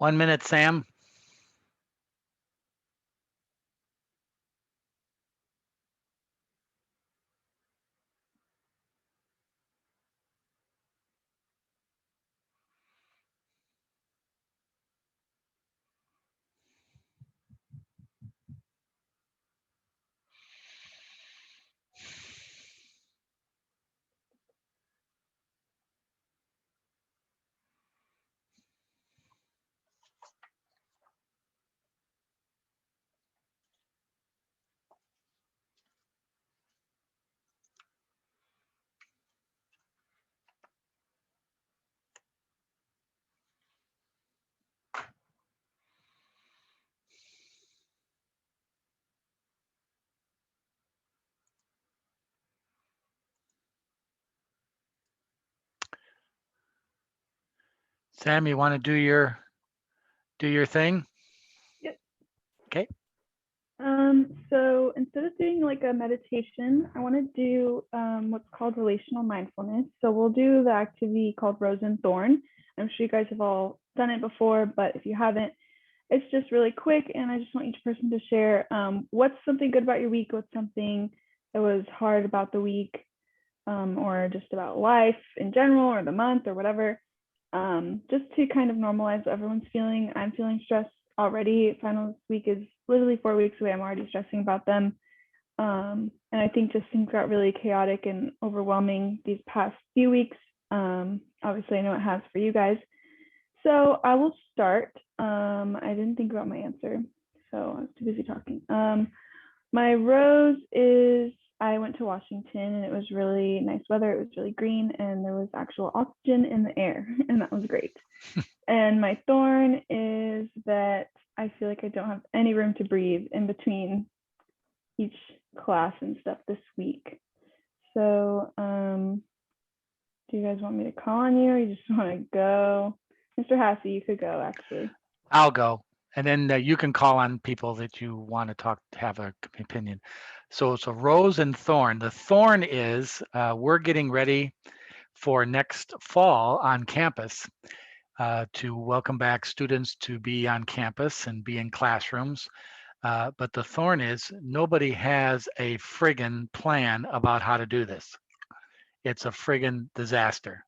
1 minute, Sam. Sam, you want to do your thing? Yep. Okay. So instead of doing like a meditation, I want to do what's called relational mindfulness. So we'll do the activity called Rose and Thorn. I'm sure you guys have all done it before, but if you haven't, it's just really quick. And I just want each person to share what's something good about your week, what's something that was hard about the week, or just about life in general, or the month, or whatever. Just to kind of normalize everyone's feeling. I'm feeling stressed already. Finals week is literally 4 weeks away. I'm already stressing about them. And I think just things got really chaotic and overwhelming these past few weeks. Obviously, I know it has for you guys. So I will start. I didn't think about my answer, so I was too busy talking. My rose is I went to Washington and it was really nice weather. It was really green and there was actual oxygen in the air, and that was great. And my thorn is that I feel like I don't have any room to breathe in between each class and stuff this week. So, do you guys want me to call on you or you just want to go? Mr. Hassey, you could go actually. I'll go. And then you can call on people that you want to talk, have an opinion. So it's a rose and thorn. The thorn is we're getting ready for next fall on campus to welcome back students to be on campus and be in classrooms. But the thorn is nobody has a friggin' plan about how to do this. It's a friggin' disaster.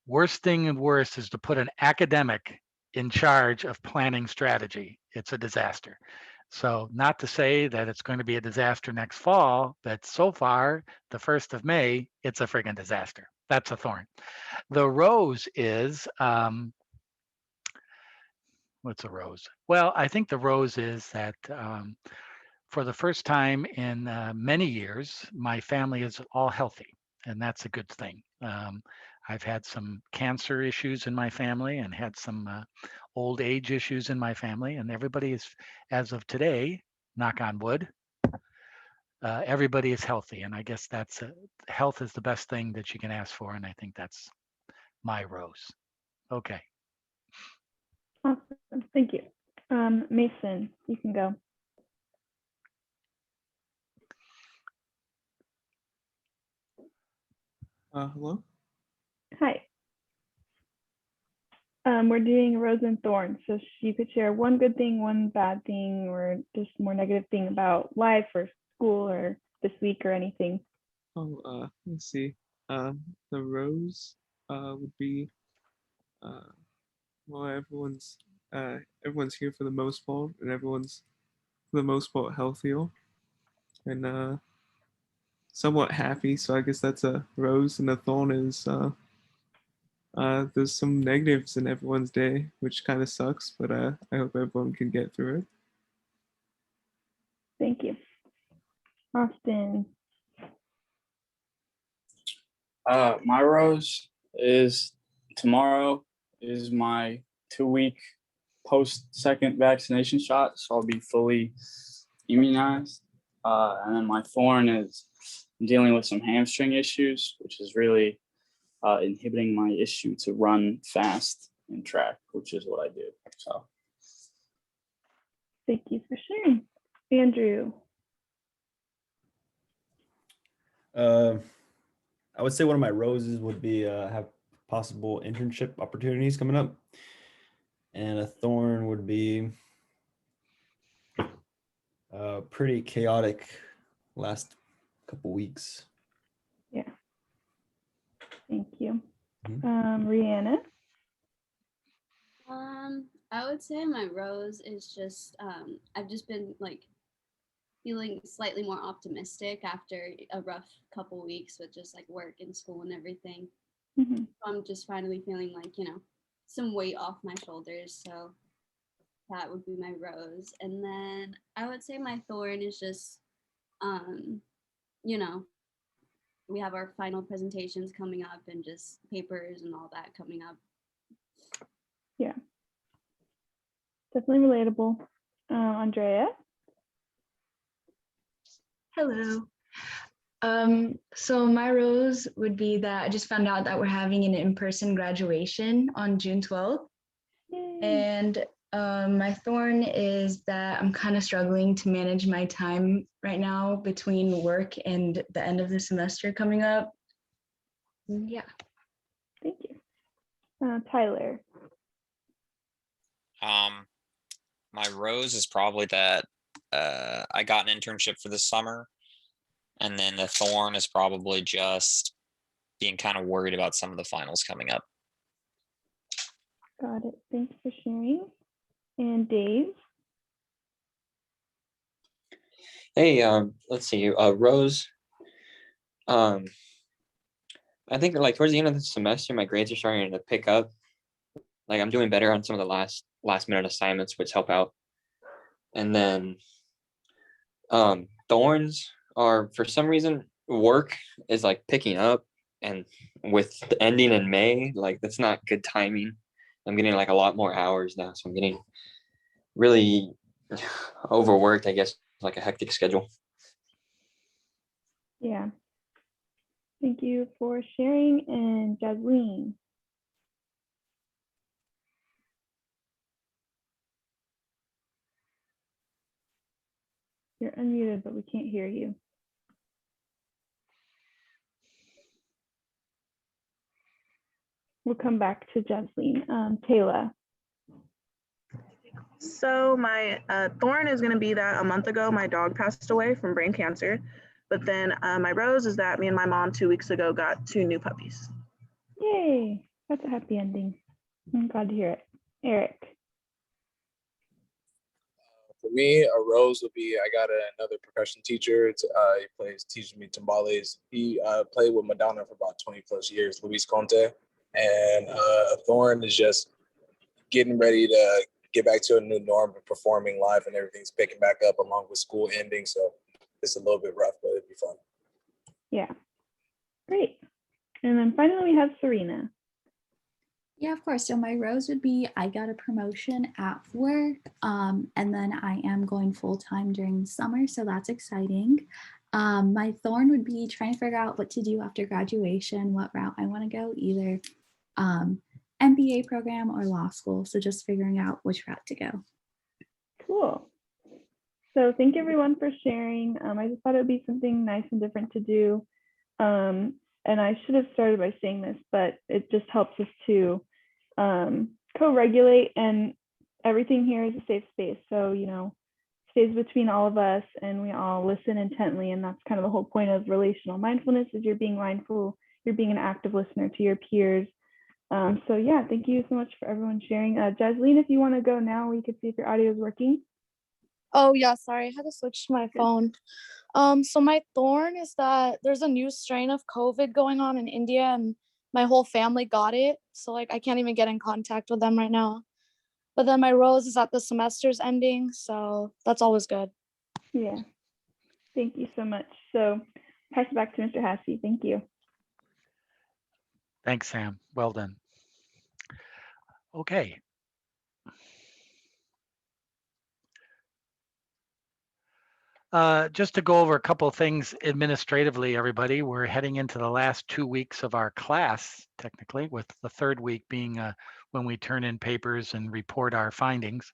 Worst thing and worst is to put an academic in charge of planning strategy. It's a disaster. So not to say that it's going to be a disaster next fall, but so far, the 1st of May, it's a friggin' disaster. That's a thorn. The rose is, what's a rose? Well, I think the rose is that for the first time in many years, my family is all healthy, and that's a good thing. I've had some cancer issues in my family and had some old age issues in my family, and everybody is, as of today, knock on wood, everybody is healthy. And I guess that's health is the best thing that you can ask for, and I think that's my rose. Okay. Awesome. Thank you. Mason, you can go. Hello? Hi. We're doing rose and thorn. So you could share one good thing, one bad thing, or just more negative thing about life or school or this week or anything. Let's see. The rose would be well, everyone's here for the most part, and everyone's for the most part healthier and somewhat happy. So I guess that's a rose, and a thorn is there's some negatives in everyone's day, which kind of sucks, but I hope everyone can get through it. Thank you. Austin. My rose is tomorrow is my 2-week post second vaccination shot, so I'll be fully immunized. And then my thorn is dealing with some hamstring issues, which is really inhibiting my issue to run fast in track, which is what I do. So Thank you for sharing. Andrew. I would say one of my roses would be have possible internship opportunities coming up. And a thorn would be pretty chaotic last couple weeks. Yeah. Thank you. Mhm. Rihanna? I would say my rose is just I've just been like feeling slightly more optimistic after a rough couple weeks with just like work and school and everything. Mhm. I'm just finally feeling like, some weight off my shoulders. So that would be my rose. And then I would say my thorn is just um, you know, we have our final presentations coming up and just papers and all that coming up. Yeah. Definitely relatable. Andrea? Hello. So my rose would be that I just found out that we're having an in-person graduation on June 12th. Yay. And my thorn is that I'm kind of struggling to manage my time right now between work and the end of the semester coming up. Yeah. Thank you. Tyler? My rose is probably that I got an internship for this summer. And then the thorn is probably just being kind of worried about some of the finals coming up. Got it. Thanks for sharing. And Dave? Hey, let's see. Rose. I think like towards the end of the semester, my grades are starting to pick up. Like I'm doing better on some of the last minute assignments, which help out. And then, thorns are for some reason work is like picking up, and with the ending in May, like that's not good timing. I'm getting like a lot more hours now, so I'm getting really overworked. I guess like a hectic schedule. Yeah. Thank you for sharing. And Jasleen? You're unmuted, but we can't hear you. We'll come back to Jasleen. Taylor? So my thorn is going to be that a month ago, my dog passed away from brain cancer. But then my rose is that me and my mom 2 weeks ago got 2 new puppies. Yay. That's a happy ending. I'm glad to hear it. Eric? For me, a rose would be I got another percussion teacher. Teaches me timbales. He played with Madonna for about 20 plus years, Luis Conte. And a thorn is just getting ready to get back to a new norm of performing live, and everything's picking back up along with school ending. So it's a little bit rough, but it'd be fun. Yeah. Great. And then finally we have Serena. Yeah, of course. So my rose would be I got a promotion at work, and then I am going full-time during the summer, so that's exciting. My thorn would be trying to figure out what to do after graduation, what route I want to go, either MBA program or law school. So just figuring out which route to go. Cool. So thank you everyone for sharing. I just thought it would be something nice and different to do. And I should have started by saying this, but it just helps us to co-regulate, and everything here is a safe space. So, stays between all of us and we all listen intently. And that's kind of the whole point of relational mindfulness, is you're being mindful, you're being an active listener to your peers. So yeah, thank you so much for everyone sharing. Jasleen, if you want to go now, we could see if your audio is working. Oh yeah, sorry, I had to switch to my phone. So my thorn is that there's a new strain of COVID going on in India, and my whole family got it. So like I can't even get in contact with them right now. But then my rose is that the semester's ending, so that's always good. Yeah, thank you so much. So pass it back to Mr. Hassey. Thank you. Thanks, Sam. Well done. Okay. Just to go over a couple of things administratively, everybody, we're heading into the last 2 weeks of our class, technically, with the third week being when we turn in papers and report our findings.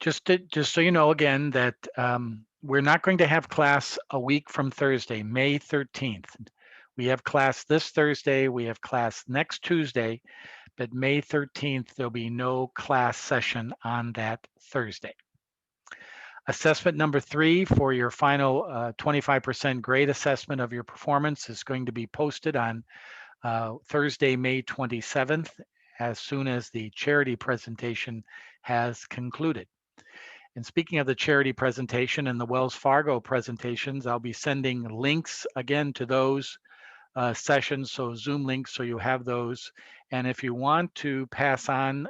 Just so you know, again, that we're not going to have class a week from Thursday, May 13th. We have class this Thursday, we have class next Tuesday, but May 13th, there'll be no class session on that Thursday. Assessment number 3 for your final 25% grade assessment of your performance is going to be posted on Thursday, May 27th, as soon as the charity presentation has concluded. And speaking of the charity presentation and the Wells Fargo presentations, I'll be sending links again to those sessions, so Zoom links, so you have those. And if you want to pass on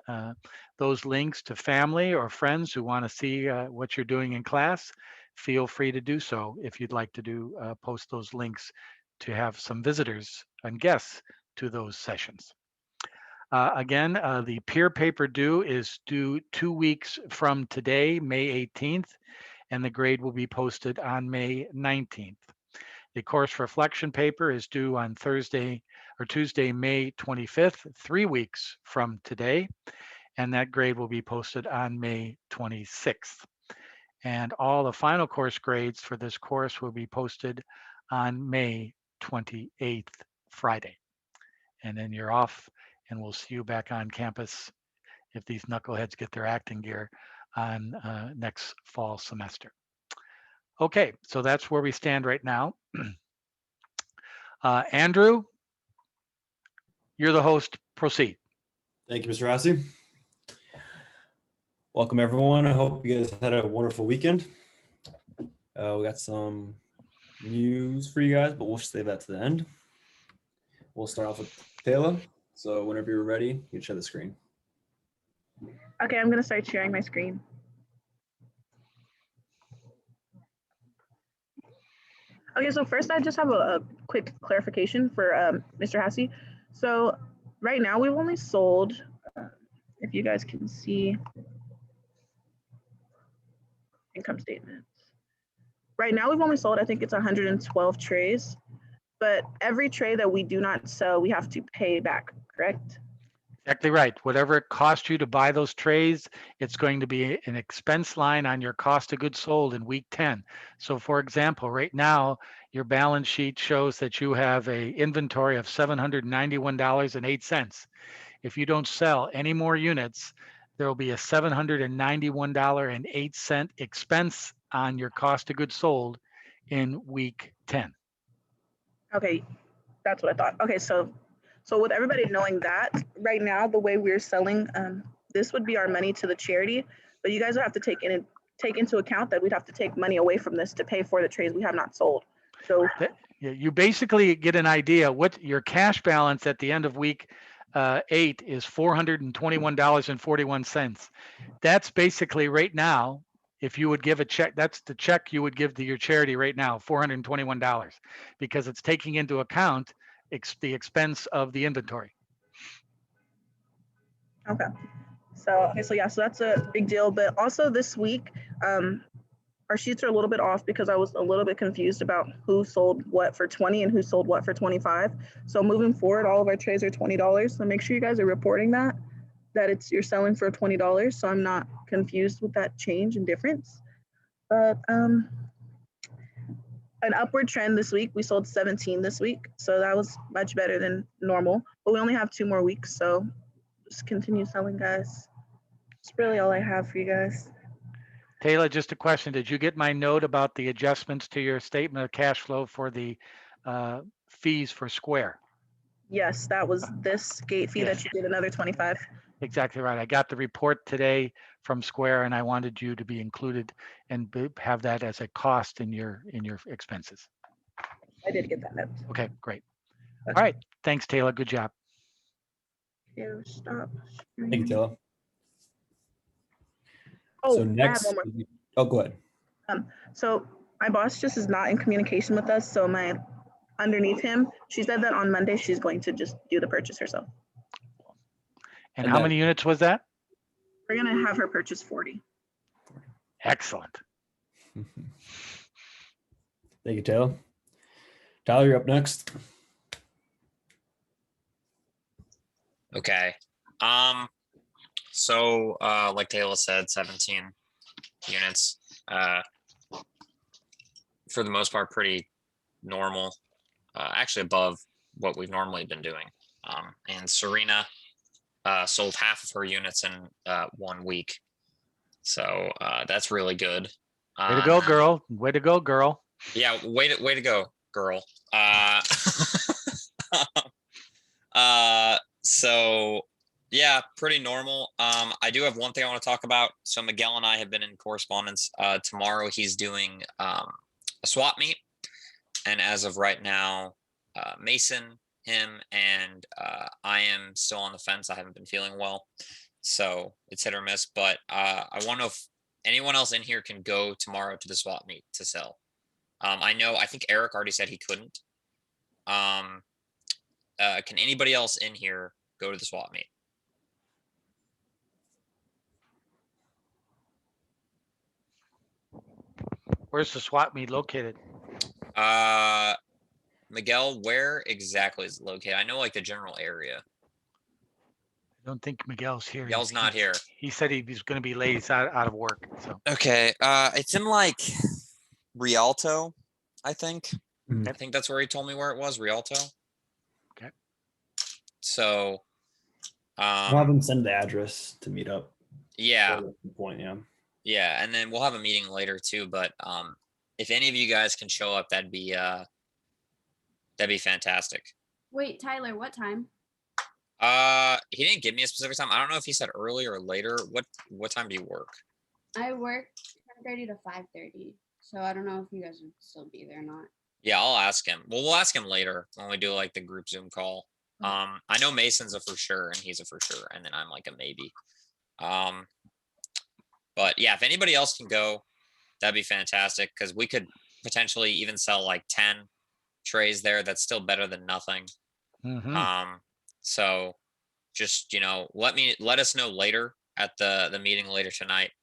those links to family or friends who want to see what you're doing in class, feel free to do so if you'd like to do post those links to have some visitors and guests to those sessions. Again, the peer paper due is due 2 weeks from today, May 18th, and the grade will be posted on May 19th. The course reflection paper is due on Thursday or Tuesday, May 25th, 3 weeks from today, and that grade will be posted on May 26th. And all the final course grades for this course will be posted on May 28th, Friday. And then you're off, and we'll see you back on campus if these knuckleheads get their acting gear on next fall semester. Okay, so that's where we stand right now. Andrew, you're the host. Proceed. Thank you, Mr. Rossi. Welcome, everyone. I hope you guys had a wonderful weekend. We got some news for you guys, but we'll save that to the end. We'll start off with Taylor. So whenever you're ready, you can share the screen. Okay, I'm gonna start sharing my screen. Okay, so first I just have a quick clarification for Mr. Hassey. So right now we've only sold, if you guys can see, income statements. Right now we've only sold, I think it's 112 trays, but every tray that we do not sell, we have to pay back, correct? Exactly right. Whatever it cost you to buy those trays, it's going to be an expense line on your cost of goods sold in week 10. So for example, right now, your balance sheet shows that you have a inventory of $791.08. If you don't sell any more units, there will be a $791.08 expense on your cost of goods sold in week 10. Okay, that's what I thought. Okay, so with everybody knowing that, right now, the way we're selling, this would be our money to the charity, but you guys would have to take into account that we'd have to take money away from this to pay for the trays we have not sold. So you basically get an idea what your cash balance at the end of week 8 is $421.41. That's basically right now, if you would give a check, that's the check you would give to your charity right now, $421, because it's taking into account the expense of the inventory. Okay. So yeah, so that's a big deal. But also this week, our sheets are a little bit off because I was a little bit confused about who sold what for 20 and who sold what for 25. So moving forward, all of our trays are $20. So make sure you guys are reporting that you're selling for $20. So I'm not confused with that change and difference. But an upward trend this week. We sold 17 this week, so that was much better than normal. But we only have 2 more weeks, so just continue selling, guys. That's really all I have for you guys. Taylor, just a question. Did you get my note about the adjustments to your statement of cash flow for the fees for Square? Yes, that was this gate fee that you did, another 25. Exactly right. I got the report today from Square, and I wanted you to be included and have that as a cost in your expenses. I did get that note. Okay, great. All right. Thanks, Taylor. Good job. Stop. Thank you, Taylor. Oh, So next, I have one more. oh, go ahead. So my boss just is not in communication with us. So underneath him, she said that on Monday she's going to just do the purchase herself. And how many units was that? We're gonna have her purchase 40. Excellent. Thank you, Taylor. Tyler, you're up next. Okay. So like Taylor said, 17 units. For the most part, pretty normal. Actually above what we've normally been doing. And Serena sold half of her units in 1 week. So that's really good. Way to go, girl. Way to go, girl. Yeah, way to go, girl. So yeah, pretty normal. I do have one thing I want to talk about. So Miguel and I have been in correspondence. Tomorrow he's doing a swap meet, and as of right now, Mason, him, and I am still on the fence. I haven't been feeling well, so it's hit or miss. But I want to know if anyone else in here can go tomorrow to the swap meet to sell. I think Eric already said he couldn't. Can anybody else in here go to the swap meet? Where's the swap meet located? Miguel, where exactly is it located? I know like the general area. I don't think Miguel's here. Miguel's not here. He said he's going to be late. He's out of work. So Okay. It's in like Rialto, I think. Mhm. I think that's where he told me where it was, Rialto. Okay. So I'll have them send the address to meet up. yeah. That's the point, yeah. Yeah, and then we'll have a meeting later too, but if any of you guys can show up, that'd be fantastic. Wait, Tyler, what time? He didn't give me a specific time. I don't know if he said earlier or later. What time do you work? I work 10:30 to 5:30, so I don't know if you guys would still be there or not. Yeah, I'll ask him. Well, we'll ask him later when we do like the group Zoom call. I know Mason's a for sure and he's a for sure, and then I'm like a maybe. But yeah, if anybody else can go, that'd be fantastic, because we could potentially even sell like 10 trays there. That's still better than nothing. Mhm. So just, let us know later at the meeting later tonight.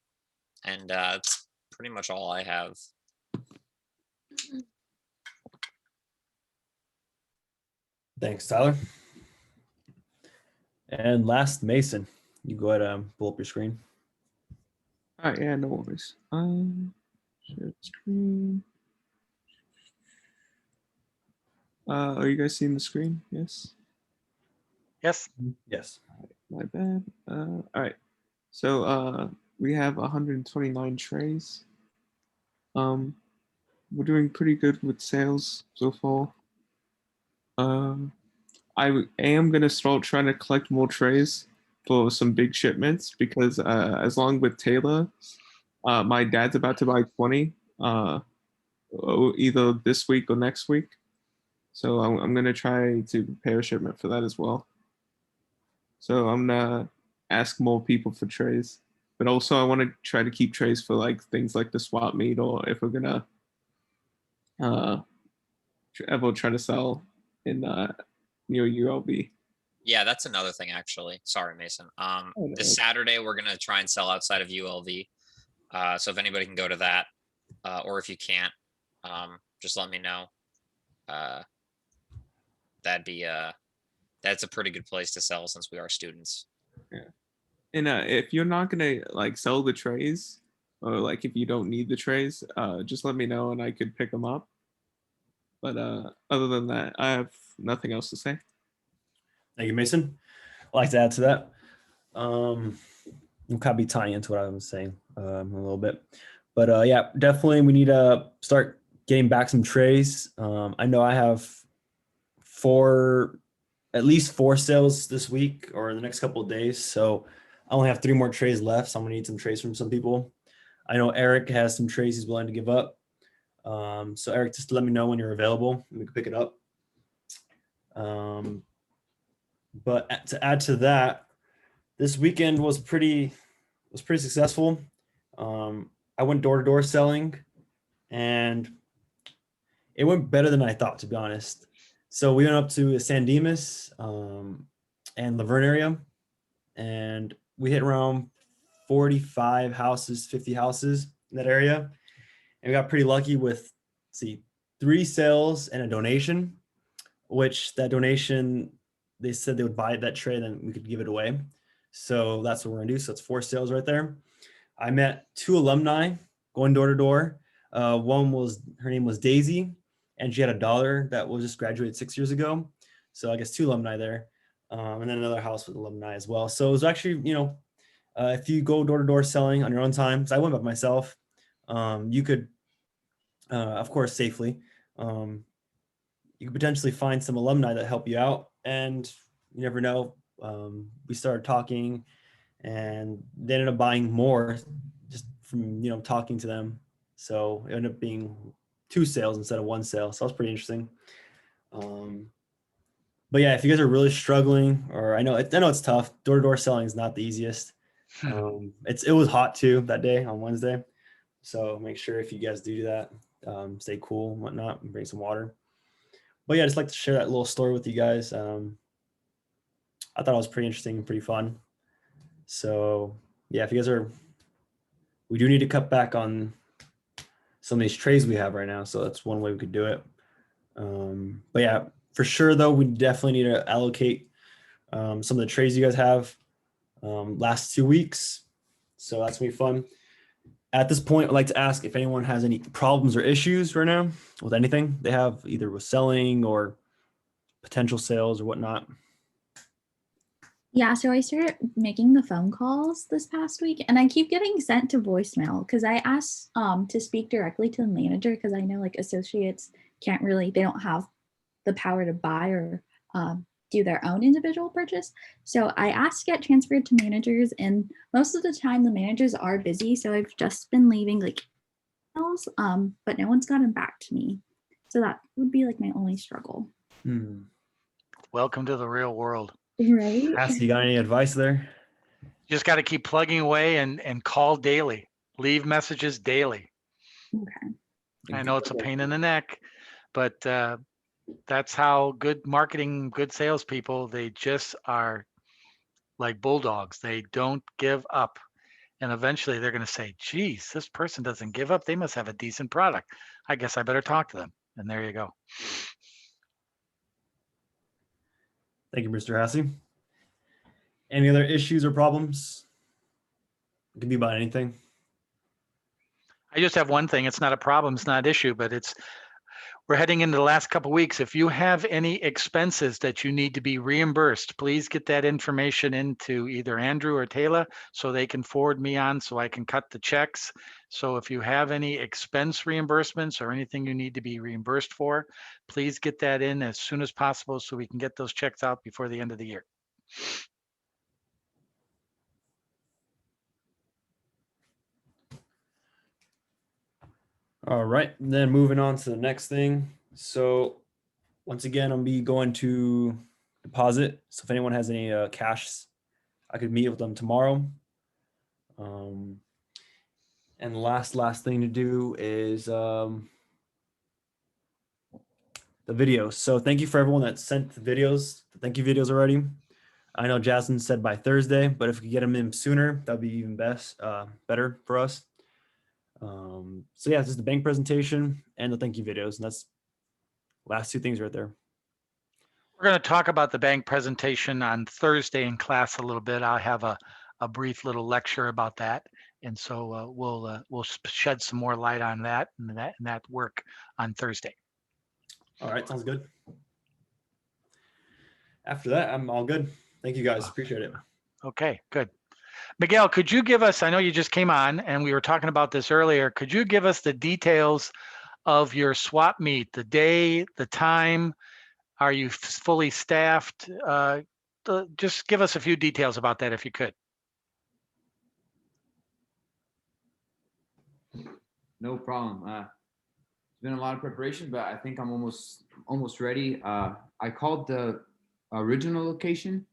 And that's pretty much all I have. Thanks, Tyler. And last, Mason, you go ahead and pull up your screen. All right, yeah, no worries. Share screen. Are you guys seeing the screen? Yes. Yes. Yes. My bad. All right. So we have 129 trays. We're doing pretty good with sales so far. I am gonna start trying to collect more trays for some big shipments, because as long with Taylor, my dad's about to buy 20 either this week or next week. So I'm gonna try to prepare a shipment for that as well. So I'm gonna ask more people for trays, but also I want to try to keep trays for like things like the swap meet, or if we're gonna ever try to sell in near ULB. Yeah, that's another thing actually. Sorry, Mason. Oh, no. This Saturday we're gonna try and sell outside of ULV. So if anybody can go to that, or if you can't, just let me know. That's a pretty good place to sell since we are students. Yeah. And if you're not gonna like sell the trays, or like if you don't need the trays, just let me know and I could pick them up. But other than that, I have nothing else to say. Thank you, Mason. I'd like to add to that. We'll kind of be tying into what I was saying a little bit. But yeah, definitely we need to start getting back some trays. I know I have at least four sales this week or in the next couple of days. So I only have 3 more trays left. So I'm gonna need some trays from some people. I know Eric has some trays he's willing to give up. So Eric, just let me know when you're available and we can pick it up. But to add to that, this weekend was pretty successful. I went door-to-door selling and it went better than I thought, to be honest. So we went up to San Dimas and Laverne area, and we hit around 45 houses, 50 houses in that area. And we got pretty lucky with, 3 sales and a donation, which that donation, they said they would buy that tray, then we could give it away. So that's what we're gonna do. So it's 4 sales right there. I met 2 alumni going door to door. Her name was Daisy, and she had a daughter that was just graduated 6 years ago. So I guess 2 alumni there. and then another house with alumni as well. So it was actually, if you go door to door selling on your own time, so I went by myself, you could, of course, safely, you could potentially find some alumni that help you out, and you never know. We started talking, and they ended up buying more just from talking to them. So it ended up being 2 sales instead of 1 sale. So that was pretty interesting. But yeah, if you guys are really struggling, or I know it's tough. Door to door selling is not the easiest. It was hot too that day on Wednesday. So make sure if you guys do that, stay cool and whatnot, and bring some water. But yeah, I just like to share that little story with you guys. I thought it was pretty interesting and pretty fun. So yeah, if you guys we do need to cut back on some of these trays we have right now. So that's one way we could do it. But yeah, for sure though, we definitely need to allocate some of the trays you guys have last 2 weeks. So that's gonna be fun. At this point, I'd like to ask if anyone has any problems or issues right now with anything they have, either with selling or potential sales or whatnot. Yeah, so I started making the phone calls this past week, and I keep getting sent to voicemail because I asked to speak directly to the manager, because I know like associates they don't have the power to buy or do their own individual purchase. So I asked to get transferred to managers, and most of the time the managers are busy. So I've just been leaving like emails, but no one's gotten back to me. So that would be like my only struggle. Welcome to the real world. Right. You got any advice there? Just got to keep plugging away and call daily. Leave messages daily. Okay. I know it's a pain in the neck, but that's how good marketing, good salespeople, they just are like bulldogs. They don't give up. And eventually they're going to say, geez, this person doesn't give up. They must have a decent product. I guess I better talk to them. And there you go. Thank you, Mr. Hassey. Any other issues or problems? It could be about anything. I just have one thing. It's not a problem. It's not an issue, but we're heading into the last couple of weeks. If you have any expenses that you need to be reimbursed, please get that information into either Andrew or Taylor so they can forward me on so I can cut the checks. So if you have any expense reimbursements or anything you need to be reimbursed for, please get that in as soon as possible so we can get those checks out before the end of the year. All right, then moving on to the next thing. So once again, I'll be going to deposit. So if anyone has any cash, I could meet with them tomorrow. And the last thing to do is the videos. So thank you for everyone that sent the videos. Thank you videos already. I know Jasmine said by Thursday, but if we could get them in sooner, that'd be even better for us. So yeah, this is the bank presentation and the thank you videos, and that's last 2 things right there. We're going to talk about the bank presentation on Thursday in class a little bit. I'll have a brief little lecture about that, and so we'll shed some more light on that and that work on Thursday. All right, sounds good. After that, I'm all good. Thank you guys. Appreciate it. Okay, good. Miguel, could you give us, I know you just came on and we were talking about this earlier, could you give us the details of your swap meet, the day, the time? Are you fully staffed? Just give us a few details about that if you could. No problem. It's been a lot of preparation, but I think I'm almost ready. I called the original location,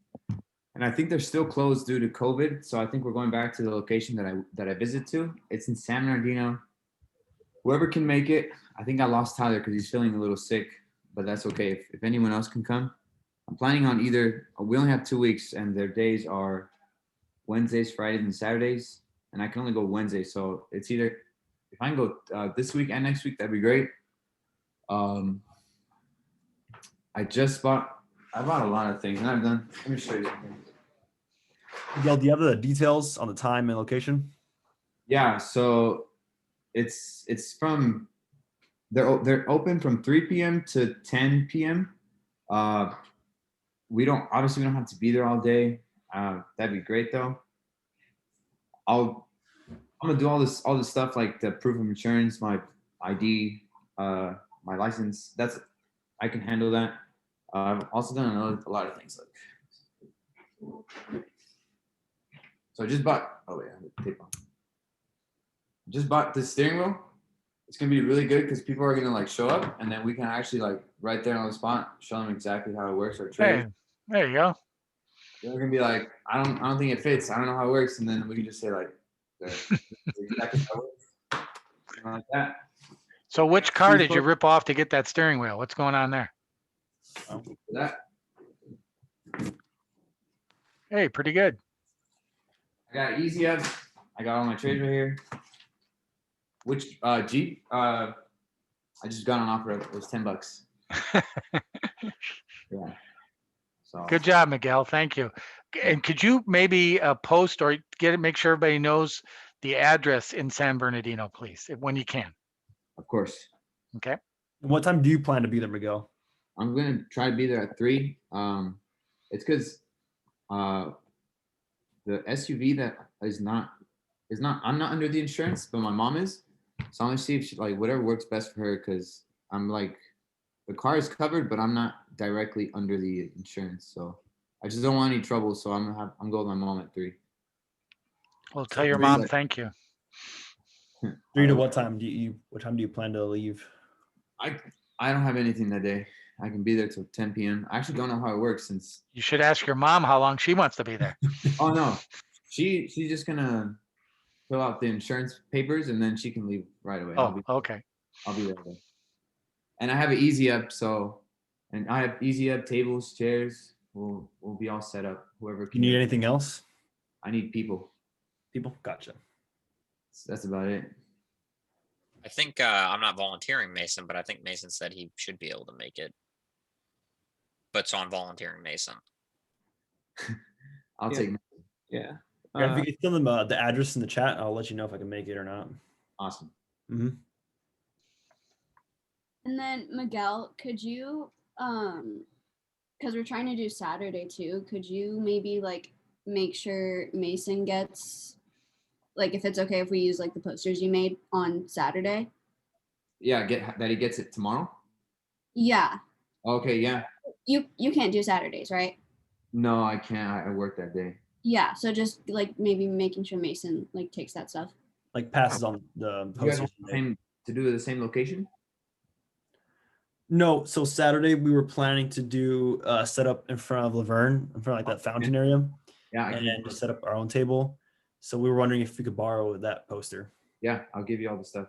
and I think they're still closed due to COVID. So I think we're going back to the location that I visit to. It's in San Bernardino. Whoever can make it. I think I lost Tyler because he's feeling a little sick, but that's okay. If anyone else can come, I'm planning on we only have 2 weeks, and their days are Wednesdays, Fridays, and Saturdays, and I can only go Wednesday. So it's either if I can go this week and next week, that'd be great. I bought a lot of things, and let me show you something. Miguel, do you have the details on the time and location? Yeah, so it's from they're open from 3 p.m. to 10 p.m. we don't have to be there all day. That'd be great though. I'm gonna do all this stuff like the proof of insurance, my ID, my license. I can handle that. I've also done a lot of things like. So I just bought. Oh wait, I have the tape on. Just bought this steering wheel. It's gonna be really good because people are gonna like show up, and then we can actually like right there on the spot show them exactly how it works. Or Hey, there you go. they're gonna be like, I don't think it fits. I don't know how it works, and then we can just say like, exactly how it works. Something like that. So which car did you rip off to get that steering wheel? What's going on there? That Hey, pretty good. I got Easy Up. I got all my trades right here. Which Jeep? I just got an offer. It was $10. Yeah. So Good job, Miguel. Thank you. And could you maybe post or make sure everybody knows the address in San Bernardino, please, when you can. Of course. Okay. What time do you plan to be there, Miguel? I'm gonna try to be there at 3. It's because the SUV that is not I'm not under the insurance, but my mom is. So I'm gonna see if she like whatever works best for her, because I'm like the car is covered, but I'm not directly under the insurance. So I just don't want any trouble. So I'm going with my mom at 3. Well, tell your mom thank you. 3 to what time do you plan to leave? I don't have anything that day. I can be there till 10 p.m. I actually don't know how it works since. You should ask your mom how long she wants to be there. Oh no, she's just gonna fill out the insurance papers and then she can leave right away. Oh, okay. I'll be there. And I have an Easy Up, and I have Easy Up tables, chairs. We'll be all set up. Whoever. You need anything else? I need people. People, gotcha. That's about it. I think I'm not volunteering Mason, but I think Mason said he should be able to make it. But so I'm volunteering Mason. I'll take. Yeah. If you could fill them the address in the chat, I'll let you know if I can make it or not. Awesome. Mm-hmm. And then Miguel, could you, because we're trying to do Saturday too, could you maybe like make sure Mason gets, like if it's okay if we use like the posters you made on Saturday? Yeah, that he gets it tomorrow. Yeah. Okay, yeah. You can't do Saturdays, right? No, I can't. I work that day. Yeah, so just like maybe making sure Mason like takes that stuff. Like passes on the You guys posters. want to do the same location? No, so Saturday we were planning to do set up in front of Laverne, in front of like that fountain area. Yeah, and then just set up our own table. So we were wondering if we could borrow that poster. Yeah, I'll give you all the stuff.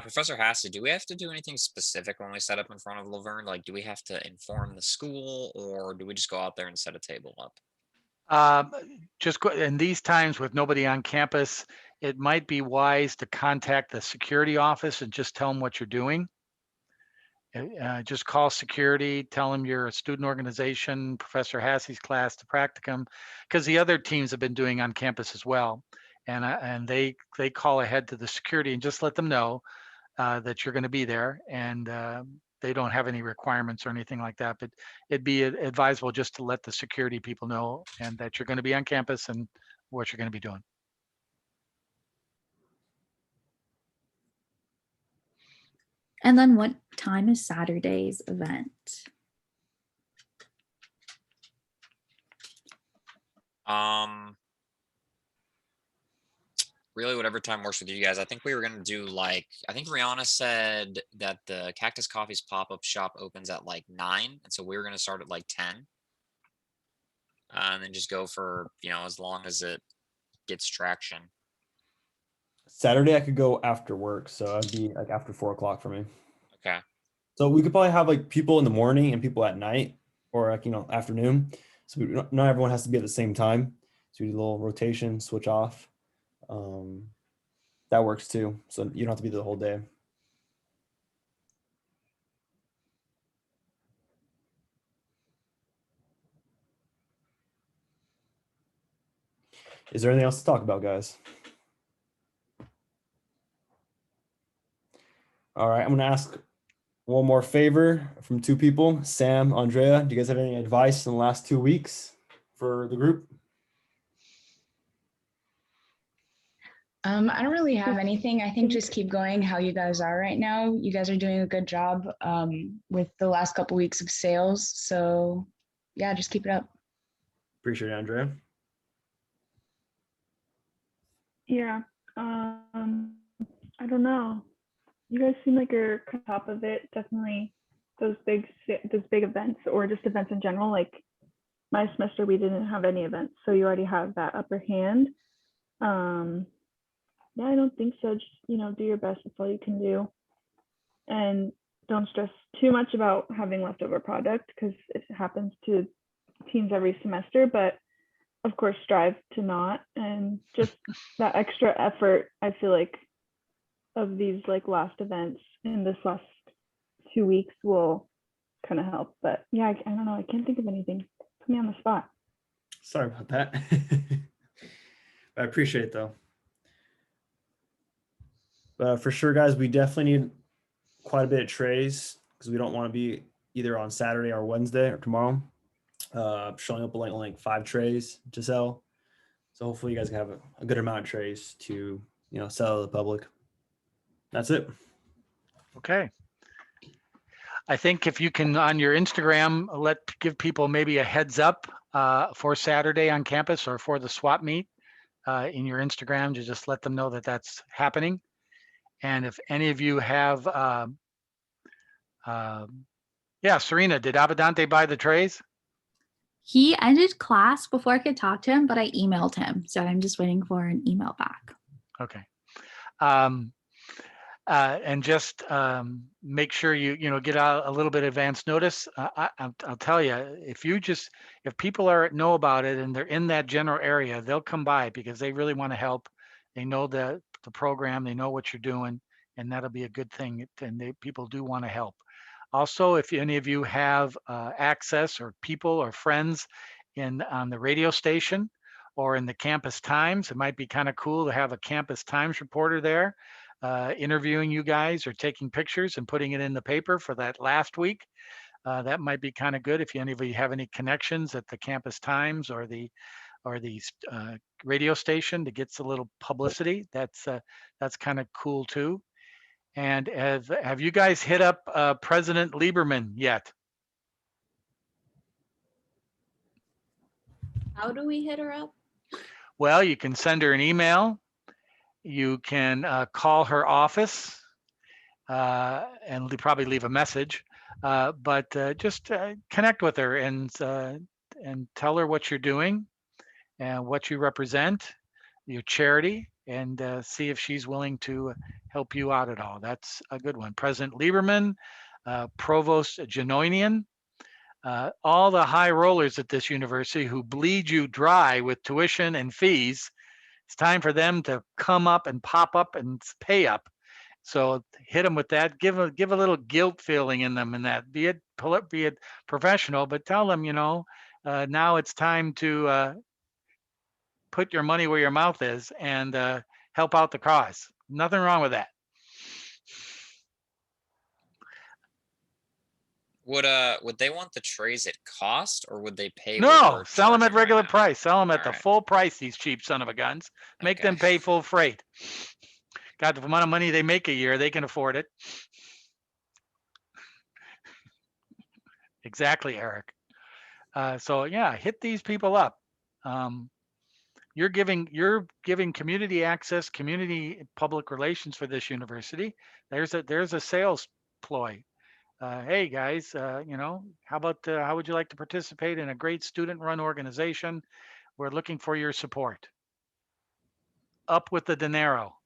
Professor Hassey, do we have to do anything specific when we set up in front of Laverne? Like, do we have to inform the school, or do we just go out there and set a table up? Just in these times with nobody on campus, it might be wise to contact the security office and just tell them what you're doing. Just call security, tell them you're a student organization, Professor Hassey's class, the practicum, because the other teams have been doing on campus as well. And they call ahead to the security and just let them know that you're going to be there, and they don't have any requirements or anything like that. But it'd be advisable just to let the security people know and that you're going to be on campus and what you're going to be doing. And then what time is Saturday's event? Really whatever time works with you guys. I think we were gonna do like, I think Rihanna said that the Cactus Coffee's pop-up shop opens at like 9, and so we were gonna start at like 10. And then just go for, as long as it gets traction. Saturday I could go after work, so it'd be like after 4 o'clock for me. Okay. So we could probably have like people in the morning and people at night, or like afternoon. So not everyone has to be at the same time. So we do a little rotation, switch off. That works too. So you don't have to be there the whole day. Is there anything else to talk about, guys? All right, I'm going to ask one more favor from two people. Sam, Andrea, do you guys have any advice in the last 2 weeks for the group? I don't really have anything. I think just keep going how you guys are right now. You guys are doing a good job with the last couple weeks of sales. So yeah, just keep it up. Appreciate it, Andrea. Yeah. I don't know. You guys seem like you're on top of it. Definitely those big events or just events in general. Like my semester, we didn't have any events, so you already have that upper hand. Yeah, I don't think so. Just, do your best. That's all you can do. And don't stress too much about having leftover product because it happens to teens every semester, but of course strive to not. And just that extra effort, I feel like, of these like last events in this last 2 weeks will kind of help. But yeah, I don't know. I can't think of anything. Put me on the spot. Sorry about that. I appreciate it though. But for sure, guys, we definitely need quite a bit of trays because we don't want to be either on Saturday or Wednesday or tomorrow showing up with like 5 trays to sell. So hopefully you guys can have a good amount of trays to sell to the public. That's it. Okay. I think if you can on your Instagram, give people maybe a heads up for Saturday on campus or for the swap meet in your Instagram to just let them know that that's happening. And if any of you have, Serena, did Abadante buy the trays? He ended class before I could talk to him, but I emailed him. So I'm just waiting for an email back. Okay. And just make sure you get out a little bit advance notice. I'll tell you, if people know about it and they're in that general area, they'll come by because they really want to help. They know the program, they know what you're doing, and that'll be a good thing. And people do want to help. Also, if any of you have access or people or friends on the radio station or in the Campus Times, it might be kind of cool to have a Campus Times reporter there interviewing you guys or taking pictures and putting it in the paper for that last week. That might be kind of good if any of you have any connections at the Campus Times or the radio station to get a little publicity. That's kind of cool too. And have you guys hit up President Lieberman yet? How do we hit her up? Well, you can send her an email. You can call her office and probably leave a message, but just connect with her and tell her what you're doing and what you represent, your charity, and see if she's willing to help you out at all. That's a good one. President Lieberman, Provost Janoinian, all the high rollers at this university who bleed you dry with tuition and fees. It's time for them to come up and pop up and pay up. So hit them with that. Give a little guilt feeling in them, and that be it professional, but tell them now it's time to put your money where your mouth is and help out the cause. Nothing wrong with that. Would they want the trays at cost or would they pay? No, sell them at regular price. Sell them at the full price, these cheap son of a guns. Make them pay full freight. God, the amount of money they make a year, they can afford it. Exactly, Eric. So yeah, hit these people up. You're giving community access, community public relations for this university. There's a sales ploy. Hey guys, how would you like to participate in a great student-run organization? We're looking for your support. Up with the dinero.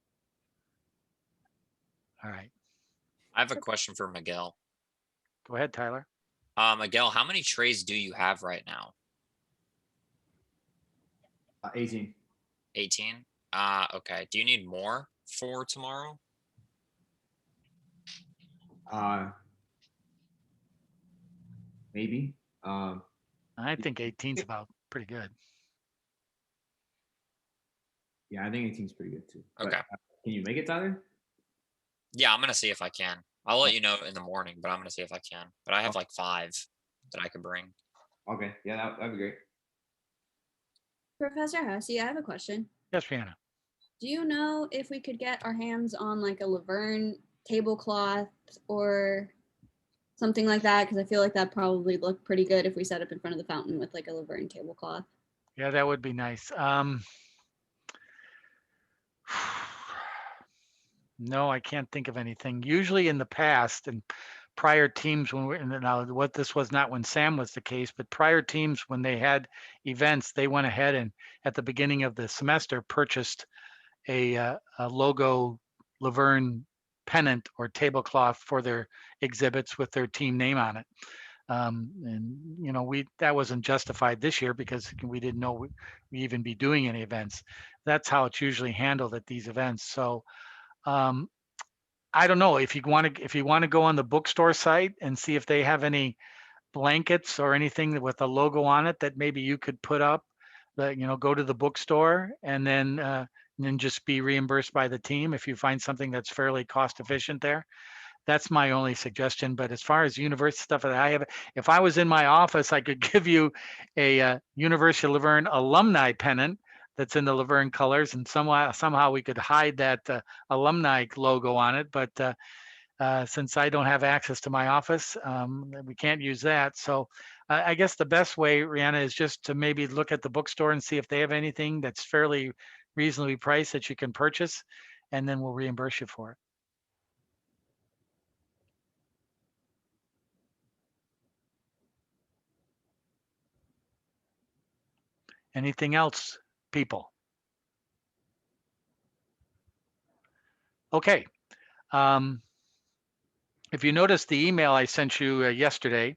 All right. I have a question for Miguel. Go ahead, Tyler. Miguel, how many trays do you have right now? 18. 18? Okay. Do you need more for tomorrow? Maybe. I think 18's about pretty good. Yeah, I think 18's pretty good too. Okay. But, can you make it, Tyler? Yeah, I'm gonna see if I can. I'll let you know in the morning, but I'm gonna see if I can. But I have like 5 that I could bring. Okay, yeah, that'd be great. Professor Hussey, I have a question. Yes, Rihanna. Do you know if we could get our hands on like a Laverne tablecloth or something like that? Because I feel like that probably look pretty good if we set up in front of the fountain with like a Laverne tablecloth. Yeah, that would be nice. No, I can't think of anything. Usually in the past and prior teams when now what this was not when Sam was the case, but prior teams when they had events, they went ahead and at the beginning of the semester purchased a logo Laverne pennant or tablecloth for their exhibits with their team name on it. And you know, that wasn't justified this year because we didn't know we even be doing any events. That's how it's usually handled at these events. So I don't know if you want to go on the bookstore site and see if they have any blankets or anything with a logo on it that maybe you could put up. That go to the bookstore and then just be reimbursed by the team if you find something that's fairly cost efficient there. That's my only suggestion. But as far as university stuff that I have, if I was in my office, I could give you a University of Laverne alumni pennant that's in the Laverne colors, and somehow we could hide that alumni logo on it. But since I don't have access to my office, we can't use that. So I guess the best way, Rihanna, is just to maybe look at the bookstore and see if they have anything that's fairly reasonably priced that you can purchase, and then we'll reimburse you for it. Anything else, people? Okay. If you noticed the email I sent you yesterday,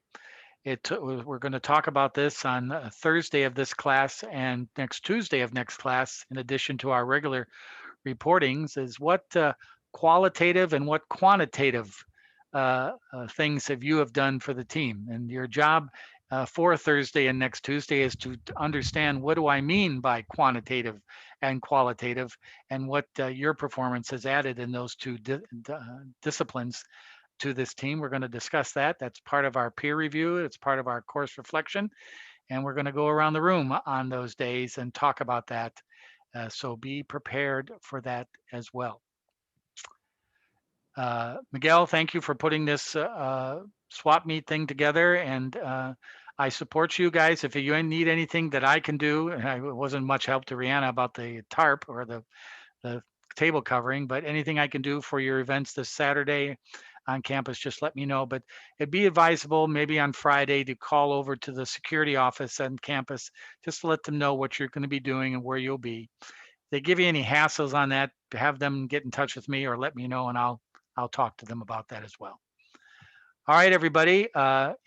we're going to talk about this on Thursday of this class and next Tuesday of next class, in addition to our regular reportings, is what qualitative and what quantitative things you have done for the team. And your job for Thursday and next Tuesday is to understand what do I mean by quantitative and qualitative, and what your performance has added in those two disciplines to this team. We're going to discuss that. That's part of our peer review. It's part of our course reflection. And we're going to go around the room on those days and talk about that. So be prepared for that as well. Miguel, thank you for putting this swap meet thing together. And I support you guys. If you need anything that I can do, and it wasn't much help to Rihanna about the tarp or the table covering, but anything I can do for your events this Saturday on campus, just let me know. But it'd be advisable maybe on Friday to call over to the security office on campus, just to let them know what you're going to be doing and where you'll be. If they give you any hassles on that, have them get in touch with me or let me know, and I'll talk to them about that as well. All right, everybody,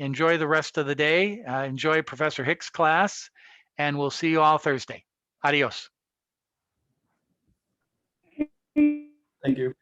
enjoy the rest of the day. Enjoy Professor Hicks' class, and we'll see you all Thursday. Adios. Thank you.